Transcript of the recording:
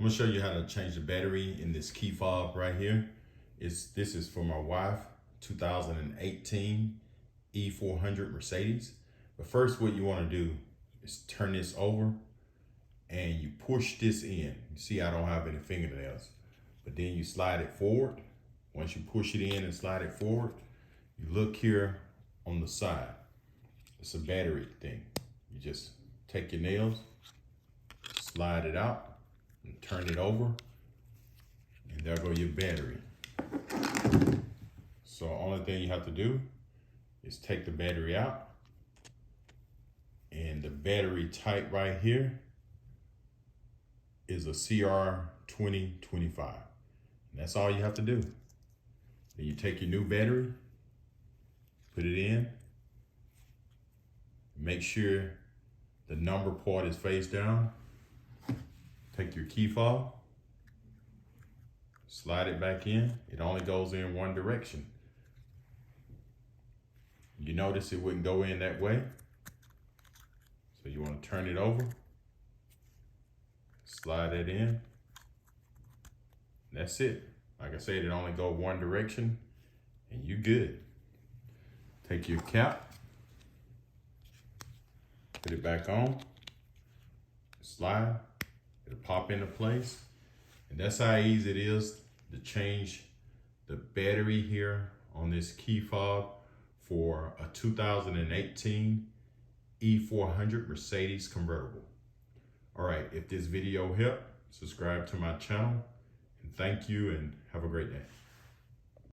I'm gonna show you how to change the battery in this key fob right here. This is for my wife, 2018 E400 Mercedes. But first, what you wanna do is turn this over and you push this in. You see I don't have any fingernails, but then you slide it forward. Once you push it in and slide it forward, you look here on the side. It's a battery thing. You just take your nails, slide it out, and turn it over, and there go your battery. So only thing you have to do is take the battery out, and the battery type right here is a CR2025. And that's all you have to do. Then you take your new battery, put it in, make sure the number part is face down. Take your key fob, slide it back in. It only goes in one direction. You notice it wouldn't go in that way. So you want to turn it over, slide it in. That's it. Like I said, it only goes one direction and you good. Take your cap, put it back on, slide, it'll pop into place. And that's how easy it is to change the battery here on this key fob for a 2018 E400 Mercedes Convertible. All right, if this video helped, subscribe to my channel, and thank you and have a great day.